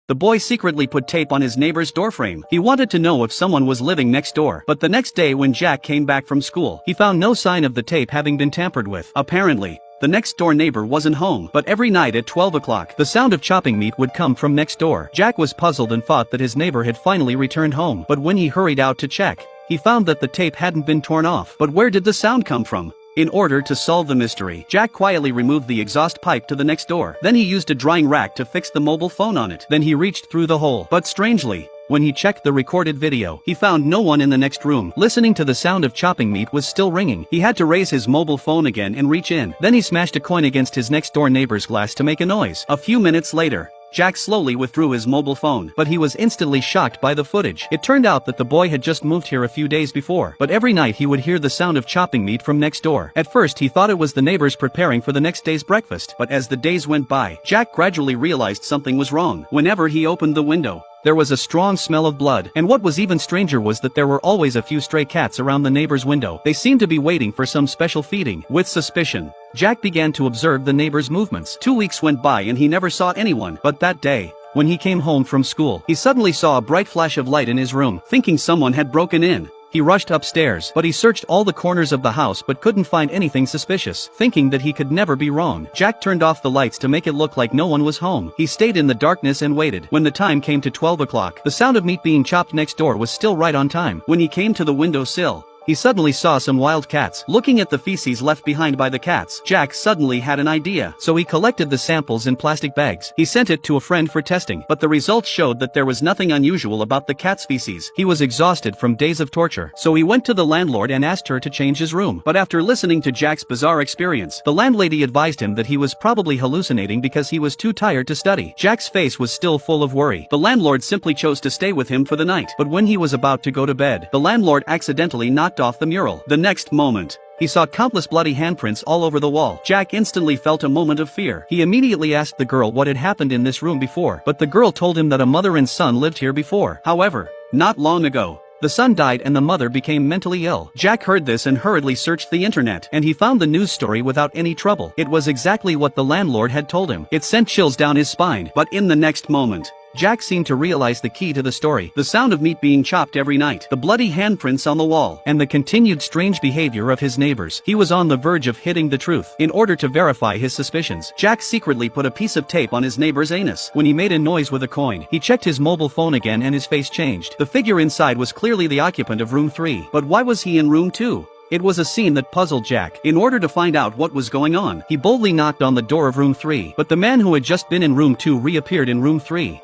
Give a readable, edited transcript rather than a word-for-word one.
The boy secretly put tape on his neighbor's doorframe. He wanted to know if someone was living next door. But the next day when Jack came back from school, he found no sign of the tape having been tampered with. Apparently, the next-door neighbor wasn't home, but every night at 12 o'clock, the sound of chopping meat would come from next door. Jack was puzzled and thought that his neighbor had finally returned home, but when he hurried out to check, he found that the tape hadn't been torn off. But where did the sound come from? In order to solve the mystery, Jack quietly removed the exhaust pipe to the next door. Then he used a drying rack to fix the mobile phone on it. Then he reached through the hole. But strangely, when he checked the recorded video, he found no one in the next room. Listening to the sound of chopping meat was still ringing. He had to raise his mobile phone again and reach in. Then he smashed a coin against his next-door neighbor's glass to make a noise. A few minutes later, Jack slowly withdrew his mobile phone, but he was instantly shocked by the footage. It turned out that the boy had just moved here a few days before, but every night he would hear the sound of chopping meat from next door. At first he thought it was the neighbors preparing for the next day's breakfast, but as the days went by, Jack gradually realized something was wrong. Whenever he opened the window, there was a strong smell of blood, and what was even stranger was that there were always a few stray cats around the neighbor's window. They seemed to be waiting for some special feeding. With suspicion, Jack began to observe the neighbor's movements. 2 weeks went by and he never saw anyone, but that day, when he came home from school, he suddenly saw a bright flash of light in his room. Thinking someone had broken in, he rushed upstairs, but he searched all the corners of the house but couldn't find anything suspicious. Thinking that he could never be wrong, Jack turned off the lights to make it look like no one was home. He stayed in the darkness and waited. When the time came to 12 o'clock, the sound of meat being chopped next door was still right on time. When he came to the windowsill, he suddenly saw some wild cats. Looking at the feces left behind by the cats, Jack suddenly had an idea. So he collected the samples in plastic bags. He sent it to a friend for testing, but the results showed that there was nothing unusual about the cat's feces. He was exhausted from days of torture, so he went to the landlord and asked her to change his room. But after listening to Jack's bizarre experience, the landlady advised him that he was probably hallucinating because he was too tired to study. Jack's face was still full of worry. The landlord simply chose to stay with him for the night. But when he was about to go to bed, the landlord accidentally knocked off the mural. The next moment, he saw countless bloody handprints all over the wall. Jack instantly felt a moment of fear. He immediately asked the girl what had happened in this room before, but the girl told him that a mother and son lived here before. However, not long ago, the son died and the mother became mentally ill. Jack heard this and hurriedly searched the internet, and he found the news story without any trouble. It was exactly what the landlord had told him. It sent chills down his spine. But in the next moment, Jack seemed to realize the key to the story. The sound of meat being chopped every night, the bloody handprints on the wall, and the continued strange behavior of his neighbors. He was on the verge of hitting the truth. In order to verify his suspicions, Jack secretly put a piece of tape on his neighbor's anus. When he made a noise with a coin, he checked his mobile phone again and his face changed. The figure inside was clearly the occupant of room 3. But why was he in room 2? It was a scene that puzzled Jack. In order to find out what was going on, he boldly knocked on the door of room 3, but the man who had just been in room 2 reappeared in room 3.